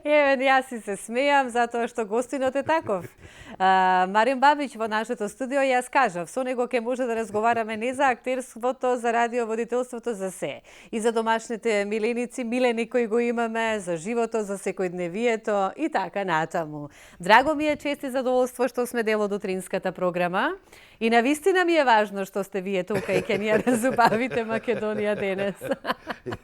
Јас си се смејам затоа што гостинот е таков. Марин Бабич во нашето студио, јас кажав, со него ќе може да разговараме не за актерството, за радиоводителството, за се. И за домашните миленици, милени кои го имаме, за животот, за секојдневието и така натаму. Драго ми е, чест и задоволство што сме дел од утринската програма. И навистина ми е важно што сте вие тука и ќе ни ја разубавите Македонија денес.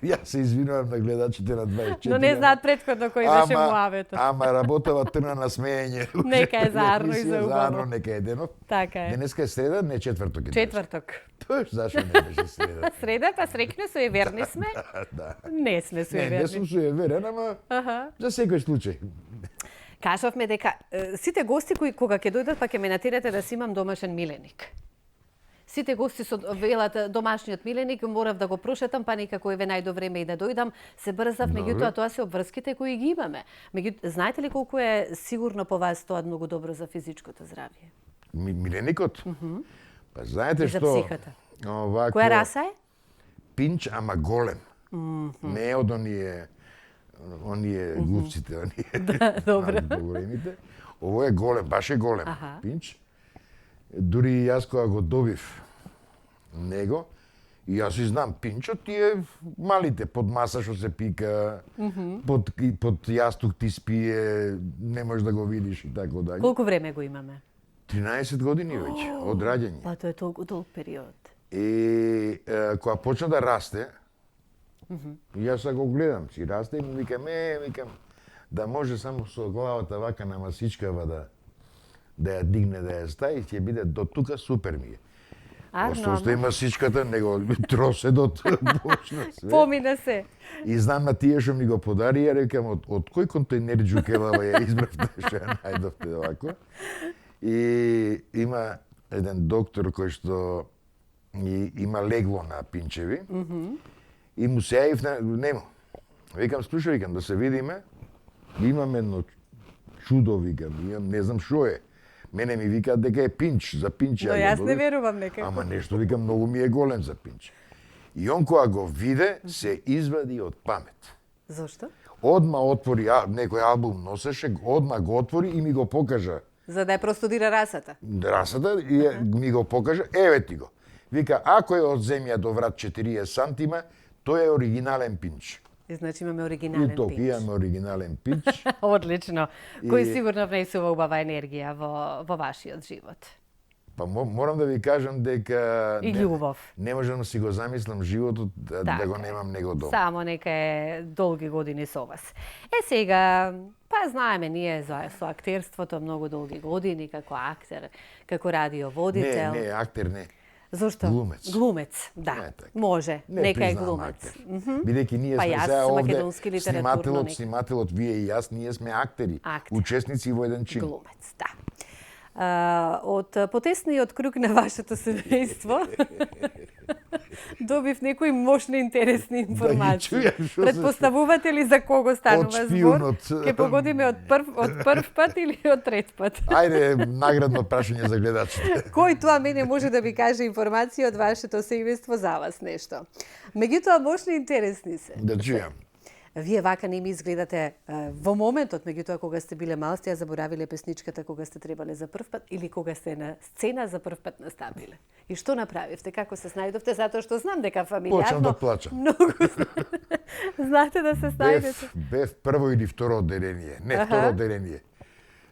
Јас се извинувам на гледачите на 24. Но не знаат претходно кој беше муавето. Ама работава трна на смеење. Нека е зарно и за убаво. Зарно, нека е денов. Така е. Денеска е среда, не четврток е. Четврток. Тој зашо не беше среда? Среда, па срекне суеверни сме. Да. Не сме суеверни. Не сум суеверен, ама за секој случај. Кажавме дека сите гости кои кога ќе дојдат па ќе ме натерате да си имам домашен миленик. Сите гости со велат домашниот миленик морав да го прошетам, па некако еве најдо време и да дојдам, се брзав, меѓутоа тоа се обврските кои ги имаме. Знаете ли колку е сигурно по вас тоа многу добро за физичкото здравје? Миленикот? Па знаете што? што? За психата. Овако... Која раса е? Пинч, ама голем. Не е од оние глупците, оние. Да, добро. Големите. Ово е голем, баш е голем. Пинч. Дури јас кога го добив него, и јас и знам, пинчот тие малите, под маса што се пика, под јастук ти спие, не можеш да го видиш и така дале. Колку време го имаме? 13 години веќе, од раѓање. Па тоа е толку долг период. И кога почна да расте, јас го гледам, си расте и му викам, да може само со главата вака на масичкава да ја дигне, да ја стави, ќе биде до тука супер ми е. Осто остави масичката, него троседот почна све. Помина се. И знам на тие што ми го подари, ја рекам, од кој контейнер джукелава ја избравте што ја најдовте овако. И има еден доктор кој што има легло на пинчеви, и му се јавив на нему. Викам, слушај, викам, да се видиме, имам едно чудо, викам, не знам што е. Мене ми викаат дека е пинч, за пинч. Но јас не верувам некако. Ама нешто, викам, многу ми е голем за пинч. И он кога го виде, се извади од памет. Зошто? Одма отвори, некој албум носеше, одма го отвори и ми го покажа. За да ја простудира расата? Расата, и ми го покажа, еве ти го. Вика, ако е од земја до врат 40 сантима, тој е оригинален пинч. И значи имаме оригинален пинч. И толку имаме оригинален пинч. Одлично. Кој сигурно внесува убава енергија во вашиот живот. Па морам да ви кажам дека и љубов. Не можам да си го замислам животот да го немам него дома. Само нека е долги години со вас. Сега, па знаеме ние со актерството многу долги години како актер, како радиоводител. Не, актер не. Зошто? Глумец. Глумец, да. Може. Нека е глумец. Бидејќи ние сме сега овде, снимателот, вие и јас, ние сме актери. Учесници во еден чин. Глумец, да. Од потесниот круг на вашето семејство добив некои мощни интересни информации. Предпоставувате ли за кого станува збор? Ке погодиме од прв пат или од трет пат? Ајде, наградно прашање за гледачите. Кој тоа мене може да ви каже информација од вашето семејство за вас нешто? Меѓутоа мощни интересни се. Да чујам. Вие вака не ми изгледате во моментот, меѓутоа кога сте биле мал, сте ја заборавиле песничката кога сте требале за прв пат или кога сте на сцена за прв пат наставиле. И што направивте? Како се снајдовте? Затоа што знам дека фамилијарно... Почнам да плачам. Многу знаете да се снајдете. Бев прво или второ одделение. Не, второ одделение.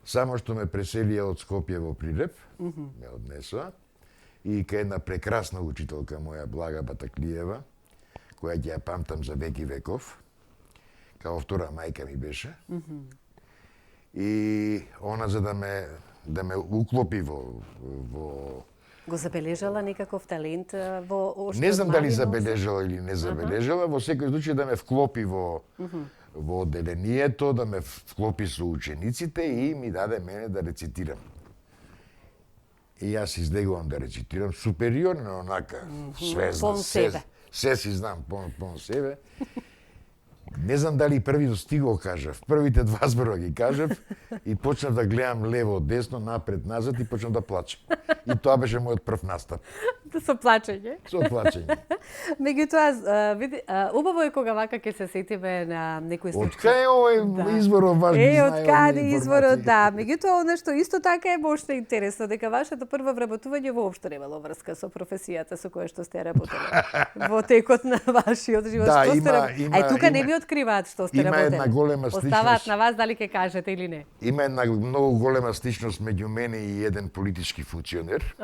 Само што ме преселија од Скопје во Прилеп, ме однесоа, и кај една прекрасна учителка моја, Блага Батаклиева, која ќе ја памтам за веки веков, као втора мајка ми беше. И она за да ме уклопи во Го забележала некаков талент во Не знам дали забележала или не забележала, во секој случај да ме вклопи во одделението, да ме вклопи со учениците и ми даде мене да рецитирам. И јас излегувам да рецитирам супериорно, онака, свезно, се си знам пон себе. Не знам дали првиот стиг го кажав, првите два збора ги кажав и почнав да гледам лево, десно, напред, назад и почнав да плачам. И тоа беше мојот прв настап. Со плачење. Со плачење. Меѓутоа, види, убаво е кога вака ќе се сетиме на некој случај. Од кај е овој изворот ваш ги знае? од каде изворот, да. Меѓутоа, она што исто така е бошто интересно, дека вашето прво вработување воопшто немало врска со професијата со која што сте работеле во текот на вашиот живот. Да, Што сте има, тука не ми откриваат што сте има работеле. една голема Оставаат сличност. на вас дали ќе кажете или не. Има една многу голема сличност меѓу мене и еден политички функционер.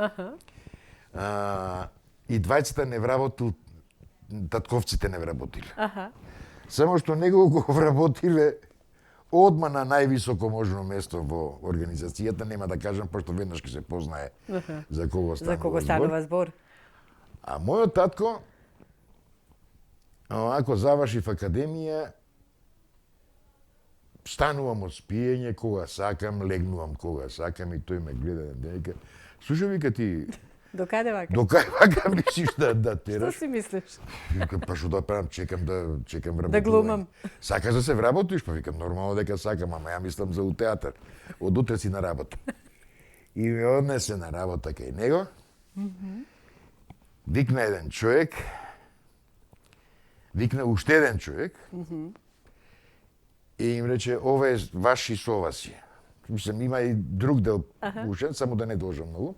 И двајцата не вработил, татковците не вработиле. Само што него го вработиле одма на највисоко можно место во организацијата, нема да кажам, пошто веднаш ќе се познае за кого станува За кого станува збор. А мојот татко, ако завршив академија, станувам од спиење кога сакам, легнувам кога сакам и тој ме гледа дека слушај, вика, ти До каде вака? до кај вака мислиш да Што тераш? си мислиш? Вика, па што да правам, чекам вработување. Да глумам. Сакаш да се вработиш? Па викам, нормално дека сакам, ама ја мислам за у театар. Од утре си на работа. И ме однесе на работа кај него. Викна еден човек, викна уште еден човек, и им рече, ова е ваши со ова си. Мислам, има и друг дел ушен, само да не должам многу.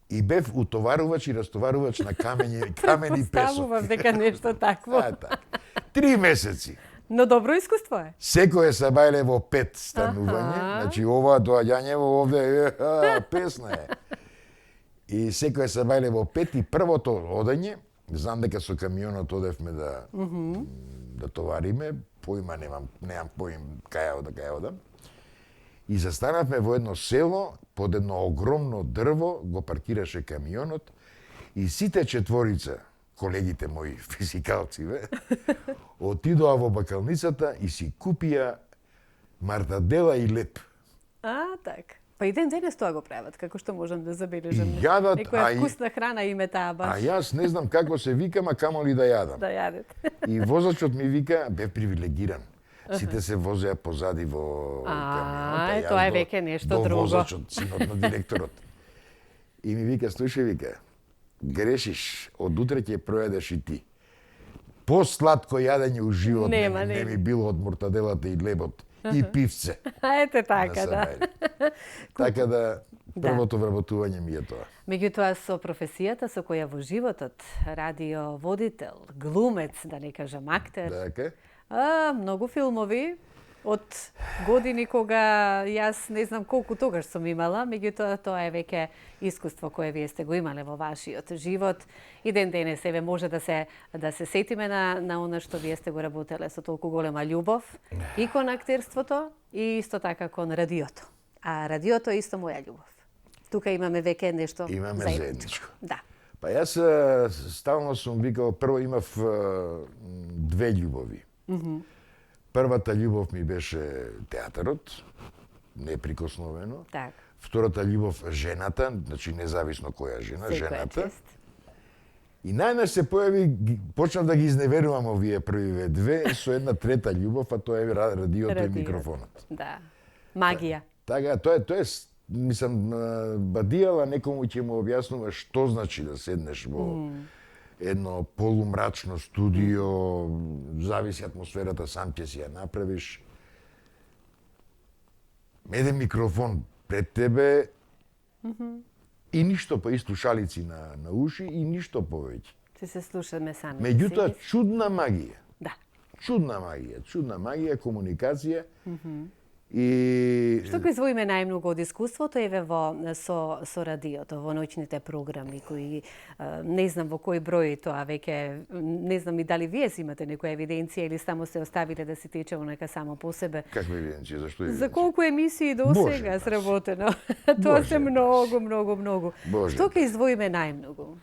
И бев утоварувач и растоварувач на камени песок. Ставував дека нешто такво. Така. 3 месеци. Но добро искуство е. Секој е сабајле во 5 станување, значи ова доаѓање во овде песна е. И секој е сабајле во 5 и првото одење, знам дека со камионот одевме да товариме, поима немам поим кај одам. И застанавме во едно село, под едно огромно дрво, го паркираше камионот и сите четворица, колегите мои физикалци, отидоа во бакалницата и си купија мартадела и леп. Так. Па и ден денес тоа го прават, како што можам да забележам. И јадат, Некоја вкусна храна им е таа баш. А јас не знам како се викам, а камоли да јадам. Да јадете. И возачот ми вика, бе привилегиран. Сите се возеа позади во камионот. Тоа е веќе нешто друго. До возачот, синот на директорот. И ми вика, слушај, вика, грешиш, од утре ќе пројадеш и ти. Посладко јадење у живот не ми било од мортаделата и лебот и пивце. Ете така, да. Така да, првото вработување ми е тоа. Меѓутоа, со професијата со која во животот, радиоводител, глумец, да не кажам актер, Така. Многу филмови од години кога јас не знам колку тогаш сум имала, меѓутоа тоа е веќе искуство кое вие сте го имале во вашиот живот. И ден денес еве може да се сетиме на она што вие сте го работеле со толку голема љубов и кон актерството и исто така кон радиото. А радиото е исто моја љубов. Тука имаме веќе нешто заедничко. Да. Па јас стално сум викал, прво имав две љубови. Првата љубов ми беше театарот, неприкосновено. Так. Втората љубов жената, значи независно која жена, жената. Чест. И најнаш се појави, почнав да ги изневерувам овие првиве две со една трета љубов, а тоа е радиото и микрофонот. Да. Магија. Така, тоа е, мислам, бадијала некому ќе му објаснува што значи да седнеш во едно полумрачно студио, зависи атмосферата, сам ќе си ја направиш. Еден микрофон пред тебе и ништо, па и слушалици на уши и ништо повеќе. Се слушаме сами. Меѓутоа, чудна магија. Да. Чудна магија, комуникација. И Што го извоиме најмногу од искуството еве со радиото, во ноќните програми кои не знам во кој број тоа веќе не знам и дали вие си имате некоја евиденција или само се оставиле да се тече нека само по себе. Каква евиденција? Зашто евиденција? За колку емисии до сега сработено? Тоа се многу. Што ќе извоиме најмногу?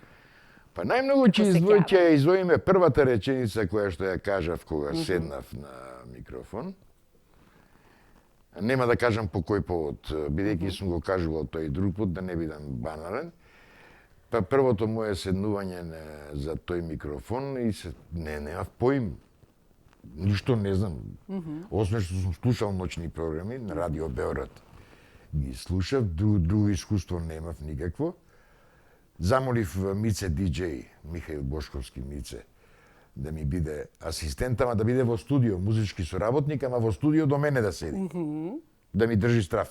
Па најмногу ќе извоиме првата реченица која што ја кажав кога седнав на микрофон. Нема да кажам по кој повод, бидејќи сум го кажувал тој друг пат, да не бидам банален. Па првото моје седнување за тој микрофон и немав поим. Ништо не знам. Освен што сум слушал ноќни програми на Радио Београд. Ги слушав, друго искуство немав никакво. замолив Мице диџеј, Михаил Бошковски Мице, да ми биде асистент, ама да биде во студио, музички соработник, ама во студио до мене да седи. Да ми држи страв.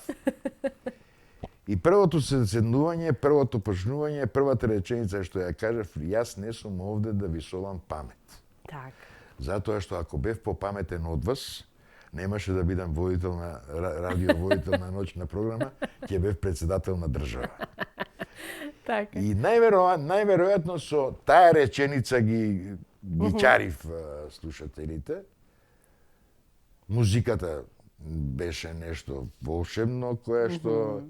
И првото седнување, првото почнување, првата реченица што ја кажав, јас не сум овде да ви солам памет. Так. Затоа што ако бев попаметен од вас, немаше да бидам водител на радио водител на ноќна програма, ќе бев председател на држава. Така. И најверојатно со таа реченица ги чарив слушателите. Музиката беше нешто волшебно, кое што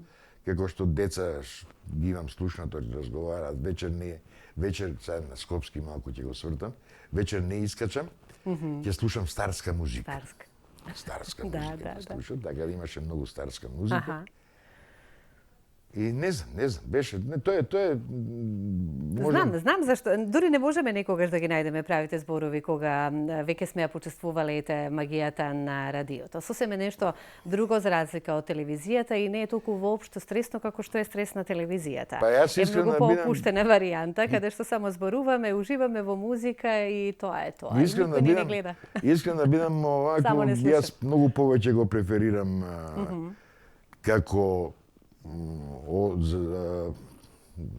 како што деца ги имам слушнато разговараат, вечер сега на скопски малку ќе го свртам, вечер не искачам, ќе слушам старска музика. Старска музика ќе слушам, така да имаше многу старска музика. И не знам, беше, тоа е Знам зашто. Дури не можеме некогаш да ги најдеме правите зборови кога веќе сме ја почувствувале магијата на радиото. Сосем е нешто друго за разлика од телевизијата и не е толку воопшто стресно како што е стресна телевизијата. Па јас искрено е многу поопуштена варијанта каде што само зборуваме, уживаме во музика и тоа е тоа. Искрено Никој не гледа. Искрено да бидам овако, јас многу повеќе го преферирам како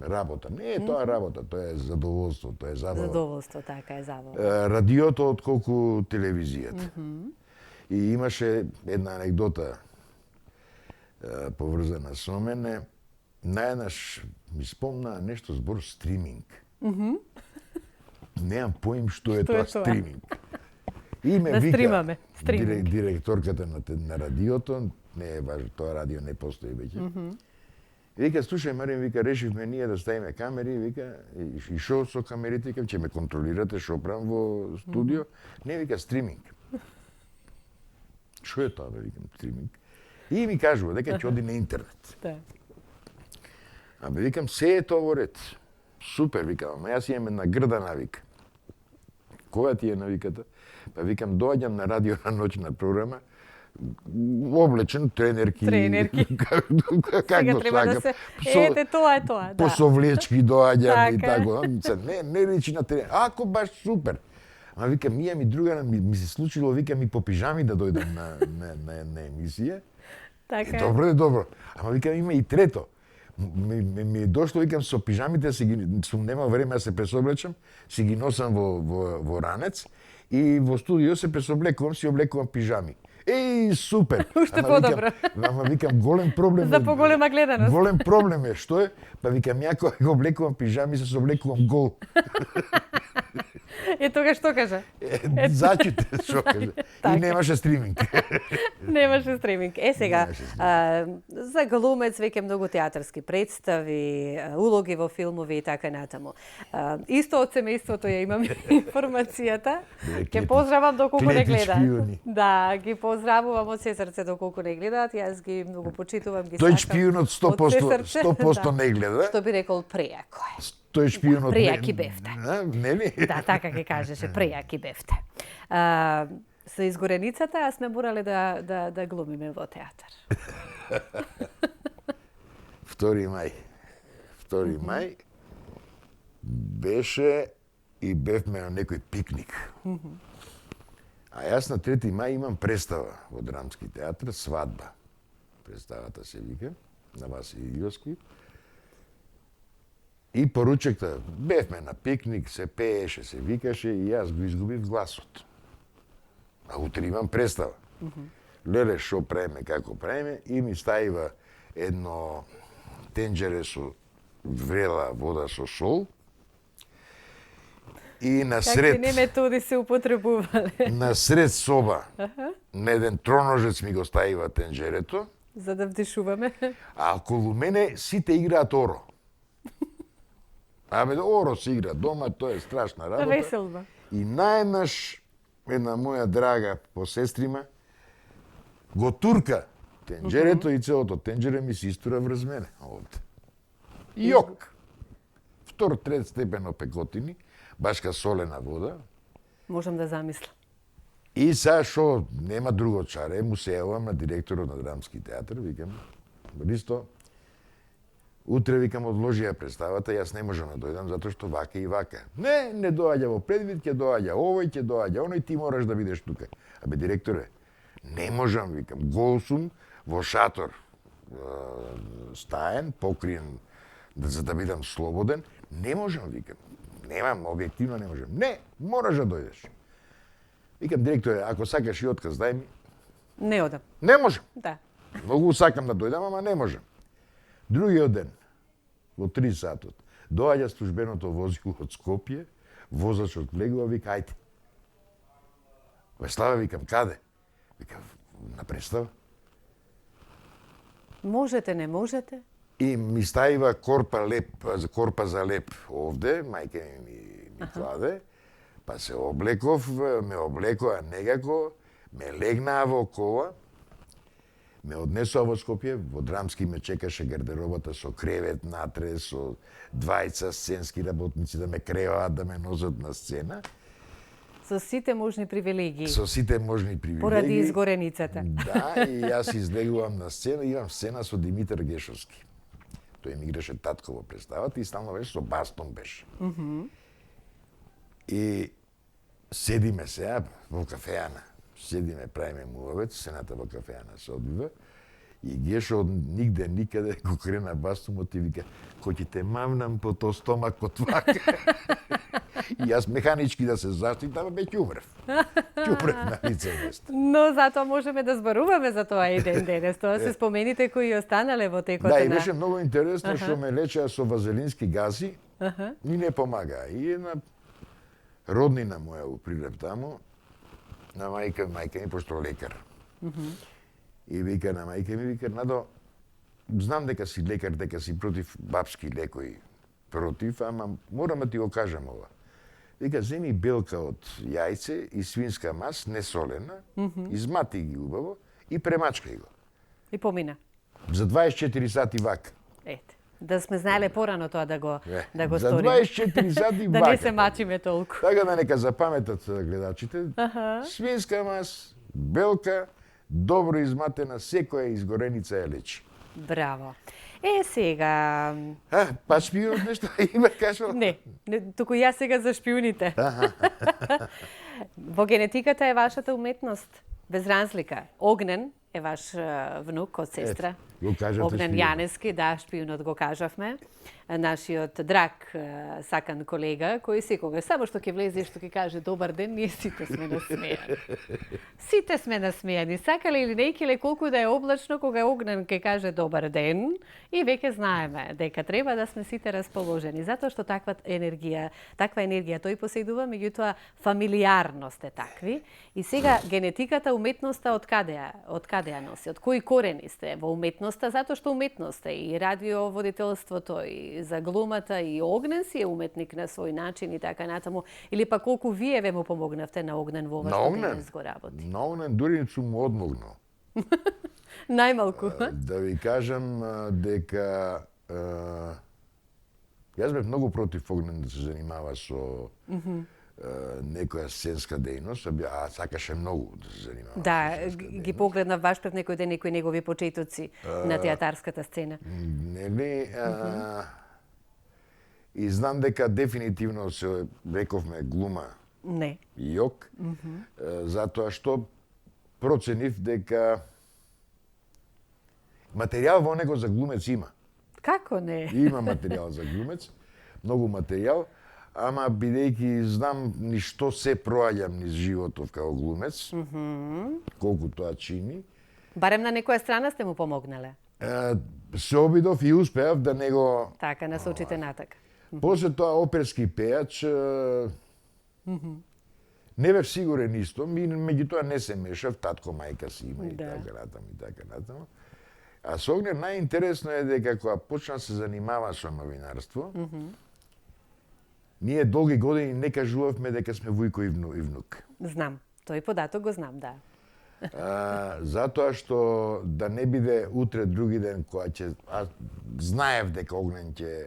работа. Не е тоа работа, тоа е задоволство, тоа е забава. Задоволство, така е забава. Радиото отколку телевизијата. И имаше една анегдота поврзана со мене. Најнаш ми спомна нешто збор стриминг. Немам поим што е тоа стриминг. И ме вика директорката на радиото, не е важно, тоа радио не постои веќе. И вика, слушај, Марин, вика, решивме ние да ставиме камери, вика, и шо со камерите, вика, ќе ме контролирате шо правам во студио. Не, вика, стриминг. Шо е тоа, бе, викам, стриминг? И ми кажува дека ќе оди на интернет. Абе, викам, се е тоа во ред. Супер, викам, ама јас имам една грда навика. Која ти е навиката? Па викам, доаѓам на радио на ноќна програма, облечен тренерки. Како треба да се... Ете, тоа е тоа, да. По совлечки доаѓам и тако. Не личи на тренер. Ако баш супер. Ама викам, мија ми другара, ми се случило, викам, и по пижами да дојдам на емисија. Така е. Добро е, добро. Ама викам, има и трето. Ми е дошло, викам, со пижамите, сум немал време да се пресоблечам, си ги носам во ранец и во студио се пресоблекувам, си облекувам пижами. Еј, супер! Уште подобро. Ама викам, голем проблем е. За поголема гледаност. Голем проблем е, што е? Па викам, ја кога го облекувам пижами, се облекувам гол. Е, тога што кажа? Зачите, што кажа. И немаше стриминг. Немаше стриминг. Е, сега, за глумец веќе многу театарски представи, улоги во филмови и така натаму. Исто од семејството ја имам информацијата. Ке поздравам доколку не гледаат. Да, ги поздравувам од се срце доколку не гледаат. Јас ги многу почитувам, ги сакам. Тој шпијунот 100% не гледа. Што би рекол прејако е. Тој шпијунот прејаки бевте. Нели? Да, така ќе кажеше, прејаки бевте. Со изгореницата, а сме морале да глумиме во театар. 2 мај. 2 мај беше и бевме на некој пикник. А јас на 3 мај имам представа во Драмски театар, Свадба. Представата се вика, на Василј Илјовски. И поручекта, бевме на пикник, се пееше, се викаше и јас го изгубив гласот. А утре имам представа. Леле, шо правиме, како правиме, и ми ставива едно тенџере со врела вода со сол. И насред... Какви не методи се употребувале? Насред соба, на еден троножец ми го ставива тенџерето. За да вдишуваме. А околу мене сите играат оро. Абе, оро се игра дома, тоа е страшна работа. Веселба. И наеднаш една моја драга посестрима го турка тенџерето и целото тенџере ми се истура врз мене овде. Јок! 2-3 степен опекотини, башка солена вода. Можам да замислам. И сега шо, нема друго чаре, му се јавам на директорот на Драмски театар, викам, Ристо, Утре викам одложија представата, јас не можам да дојдам затоа што вака и вака. Не доаѓа во предвид, ќе доаѓа овој, ќе доаѓа оној, ти мораш да бидеш тука. Абе директоре, не можам, викам, гол сум во шатор, стаен, покриен, за да бидам слободен, не можам, викам. Немам, објективно не можам. Не, мораш да дојдеш. Викам, директоре, ако сакаш и отказ, дај ми. Не одам. Не можам. Да. Многу сакам да дојдам, ама не можам. Другиот ден, во 3 сатот, доаѓа службеното возило од Скопје, возачот влегува, вика, ајде. Слава, викам, каде? Викам, на представа. Можете, не можете? И ми ставива корпа за леп овде, мајка ми кладе, па се облеков, ме облекоа некако, ме легнаа во кола, ме однесоа во Скопје, во Драмски ме чекаше гардеробата со кревет натре, со двајца сценски работници да ме креваат, да ме носат на сцена. Со сите можни привилегии. Со сите можни привилегии. Поради изгореницата. Да, и јас излегувам на сцена, имам сцена со Димитар Гешовски. Тој ми играше татко во представата и стално беше со бастон беше. И седиме сега во кафеана. Седиме, правиме муавет, сцената во кафеана се одбива. И Гешо од нигде, никаде го крена бастумот и вика, кој ќе те мавнам по тој стомакот вака. И јас механички да се заштитам, бе ќумрев. Ќумрев на лице место. Но затоа можеме да зборуваме за тоа еден денес. Тоа се спомените кои останале во текот Да, на... и беше многу интересно што ме лечеа со вазелински гази и не помагаа. И една роднина моја у Прилеп таму, на мајка ми, пошто лекар. И вика на мајка ми, вика, Надо, знам дека си лекар, дека си против бабски лекои, против, ама морам да ти го кажам ова. Вика, земи белка од јајце и свинска мас, не солена, измати ги убаво и премачкај го. И помина. За 24 сати вака. Ете. Да сме знаеле порано тоа да го За сториме. 24 сати Да вака. не се мачиме толку. Така да нека запаметат гледачите. Свинска мас, белка, добро изматена, секоја изгореница ја лечи. Браво. Сега... Па шпионот нешто има кажал? Не, туку јас сега за шпионите. Во генетиката е вашата уметност, без разлика. Огнен е ваш внук од сестра. Го кажате Огнен шпионот. Јанески, да, шпионот го кажавме. Нашиот драг сакан колега, кој секогаш само што ќе влезе и што ќе каже добар ден, ние сите сме насмејани. Сите сме насмејани, сакале или не келе, колку да е облачно, кога Огнен ќе каже добар ден, и веќе знаеме дека треба да сме сите расположени, затоа што таква енергија тој поседува, меѓутоа фамилиарност е такви. И сега генетиката, уметноста од каде ја носи? Од кои корени сте во уметноста? Затоа што уметноста и радиоводителството и за глумата и Огнен си е уметник на свој начин и така натаму, или па колку вие ве му помогнавте на Огнен во На оваа Огнен? денес го работи? На Огнен дури сум му одмогнал. Најмалку. Да ви кажам дека јас бев многу против Огнен да се занимава со некоја сценска дејност, а сакаше многу да се занимава. Да, со сценска ги дејност. погледнав баш пред некој ден некои негови почетоци на театарската сцена. Нели? И знам дека дефинитивно се рековме глума Не. и јок, затоа што проценив дека материјал во него за глумец има. Како не? Има материјал за глумец, многу материјал, ама бидејќи знам ни што се проаѓам низ животов како глумец, колку тоа чини, Барем на некоја страна сте му помогнале. се обидов и успеав да него. Така, насочите натака. После тоа оперски пејач, не бев сигурен исто, меѓутоа не се мешав, татко, мајка си има и Да. така натаму, и така натаму. А со Огнен најинтересно е дека кога почна да се занимава со новинарство, ние долги години не кажувавме дека сме Вујко и внук. Знам. Тој податок го знам, да. Затоа што да не биде утре други ден кога ќе знаев дека Огнен ќе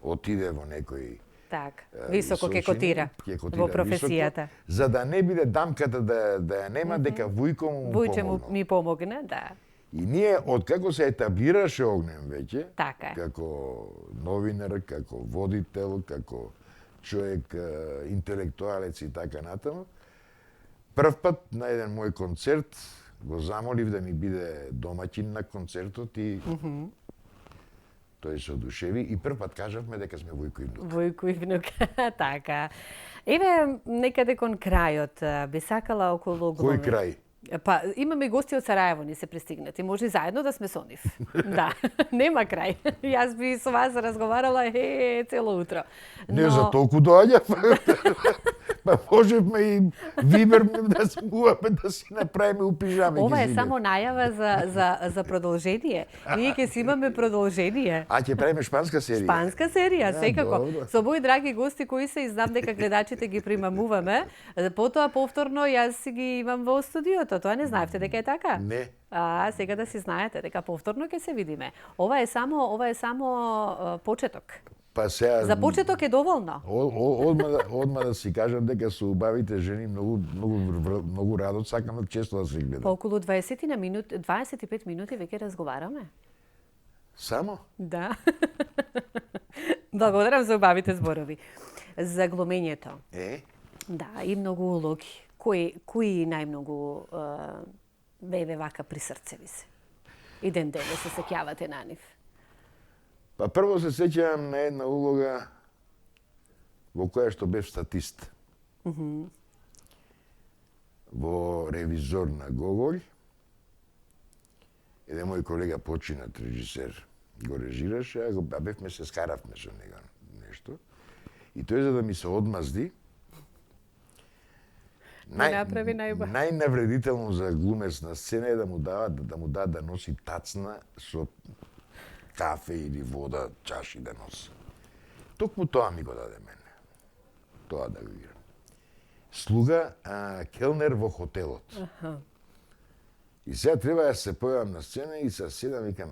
отиде во некој Так, високо ќе височини, котира ќе во професијата. високо, за да не биде дамката да ја нема дека Вујко му Вујче му помогнал. ми помогна, да. И ние, откако се етаблираше Огнен веќе, Така е. како новинар, како водител, како човек, интелектуалец и така натаму, прв пат на еден мој концерт го замолив да ми биде домаќин на концертот и тој се одушеви и прв пат кажавме дека сме Војко и внук. Војко и внук, така. Еве, некаде кон крајот, би сакала околу Кој крај? Па, имаме гости од Сараево, ни се пристигнати. Може и заедно да сме со нив. Да, нема крај. Јас би со вас разговарала цело утро. Не за толку доаѓа. Па можевме и виберме да смуваме, да си направиме у пижами. Ова е само најава за продолжение. Ние ќе си имаме продолжение. А ќе правиме шпанска серија? Шпанска серија, секако. Добро. Со мои драги гости кои се и знам дека гледачите ги примамуваме. Потоа повторно јас си ги имам во студиото. Тоа не знаевте дека е така? Не. Сега да си знаете дека повторно ќе се видиме. Ова е само почеток. Па сега... За почеток е доволно. Одма да си кажам дека со убавите жени многу радо сакам често да се гледам. По околу 25 минути веќе разговараме. Само? Да. Благодарам за убавите зборови. За глумењето. Да, и многу улоги. Кои најмногу ве вака при срце ви се? И ден денес се сеќавате на нив? Па прво се сеќавам на една улога во која што бев статист. Во ревизор на Гоголј. Еден мој колега починат режисер го режираше, а бевме се скаравме со него нешто. И тој за да ми се одмазди, најнавредително за глумец на сцена е да му дадат да носи тацна со кафе или вода, чаши да носи. Токму тоа ми го даде мене. Тоа да го играм. Слуга, келнер во хотелот. И сега треба да се појавам на сцена и се седам, викам,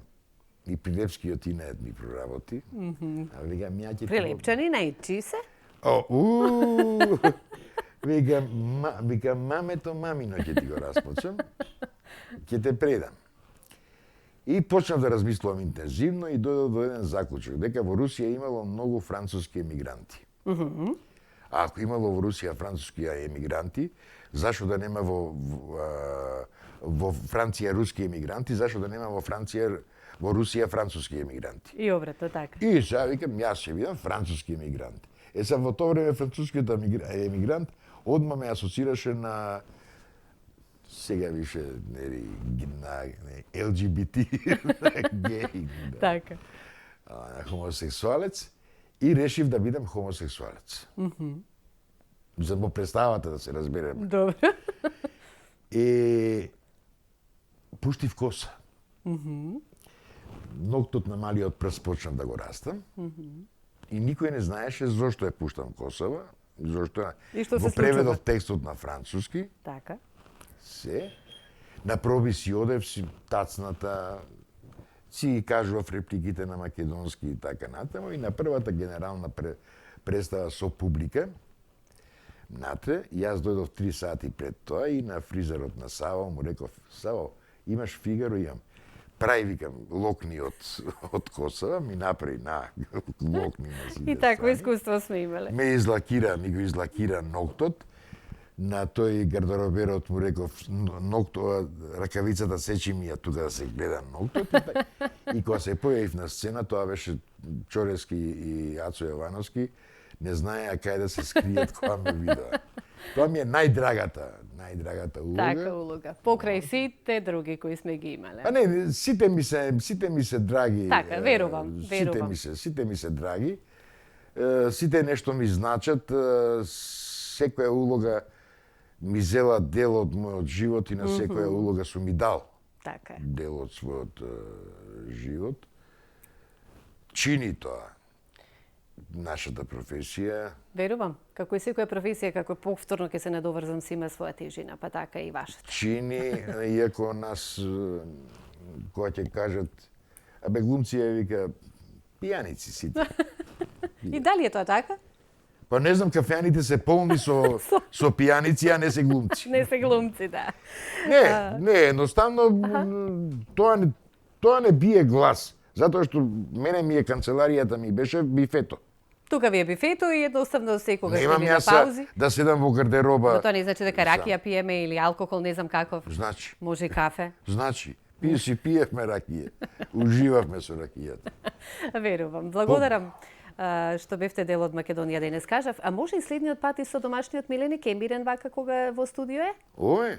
и Прилепскиот инет ми проработи. А викам, ја ќе... Прилепчани најчи се? Викам, мамето, мамино ќе ти го распочам, ќе те предам. И почнав да размислувам интензивно и дојдов до еден заклучок, дека во Русија имало многу француски емигранти. А ако имало во Русија француски емигранти, зашо да нема во Франција руски емигранти, зашо да нема во Русија француски емигранти? И обратно така. И сега викам, јас ќе видам француски емигранти. Сега во тоа време францускиот емигрант одма ме асоцираше на сега више на ЛГБТ, геј, Така. хомосексуалец и решив да бидам хомосексуалец. За во представата да се разбереме. Добро. И пуштив коса. Ноктот на малиот прст почнав да го растам. И никој не знаеше зошто ја пуштам косава, зошто во преведов текстот на француски. Така. Се. На проби си одев, си тацната, си кажував репликите на македонски и така натаму. И на првата генерална представа со публика, натре, јас дојдов 3 сати пред тоа и на фризерот на Саво му реков, Саво, имаш Фигаро? Имам. Прави, викам, локни од косава, ми направи локни на сите И такво страни. искуство сме имале. Ми го излакира ноктот. На тој гардероберот му реков, ракавицата сечи ми ја тука да се гледа ноктот. И кога се појавив на сцена, тоа беше Чорески и Ацо Јовановски, не знаеа кај да се скријат кога ме видоа. Тоа ми е најдрагата улога. Така улога. Покрај сите други кои сме ги имале. А не, сите ми се драги. Така, верувам. Сите ми се драги. Сите нешто ми значат. Секоја улога ми зела дел од мојот живот и на секоја улога сум ми дал Така е. дел од својот живот. Чини тоа нашата професија. Верувам. Како и секоја професија, како повторно ќе се надоврзам, си има своја тежина, па така и вашата. Чини, иако нас, кога ќе кажат, глумци вика, пијаници сите. И дали е тоа така? Па не знам, кафеаните се полни со пијаници, а не се глумци. Не се глумци, да. Не, едноставно тоа не бие глас, затоа што мене ми е канцеларијата ми беше бифето. Тука ви е бифето и едноставно секогаш Немам ви на јас паузи. да седам во гардероба. Но тоа не значи дека ракија пиеме или алкохол, не знам каков. Значи, Може и кафе. пиевме ракија. Уживавме со ракијата. Верувам. Благодарам што бевте дел од Македонија денес, кажав. А може и следниот пат и со домашниот Миленик е мирен вака кога во студио е? Ој,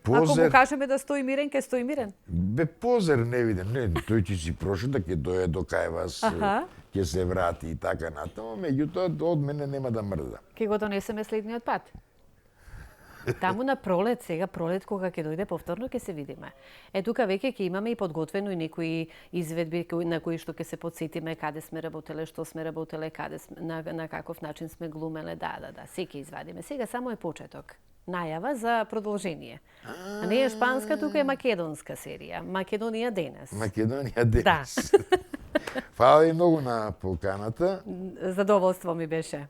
Ако му позер, кажеме да стои мирен, ке стои мирен. бе позер не виден, не, тој ќе си прошета, ќе дојде до кај вас, Аха. ќе се врати и така натаму, меѓутоа од мене нема да мрда. Ке го донесеме следниот пат. Таму на пролет, сега пролет кога ќе дојде повторно ќе се видиме. Е тука веќе ќе имаме и подготвено и некои изведби на кои што ќе се потсетиме каде сме работеле, што сме работеле, каде сме, на каков начин сме глумеле, да, се ќе извадиме. Сега само е почеток. Најава за продолжение. А не е шпанска, тука е македонска серија. Македонија денес. Македонија денес. Фала ви многу на поканата Задоволство ми беше.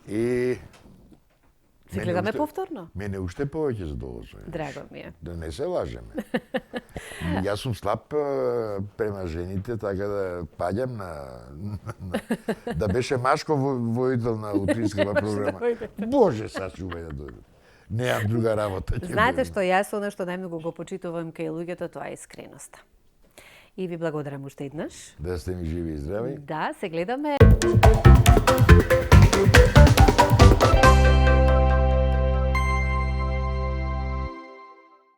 и Се гледаме повторно. Мене уште повеќе задоволство. Драго ми е. Да не се лажеме. Јас сум слаб према жените, така да паѓам да беше Машко воител на утринската програма. Боже, сачувај да дојде. Неам друга работа. Знаете што јас она што најмногу го почитувам кај луѓето, тоа е искреноста. И ви благодарам уште еднаш. Да сте ми живи и здрави. Да, се гледаме.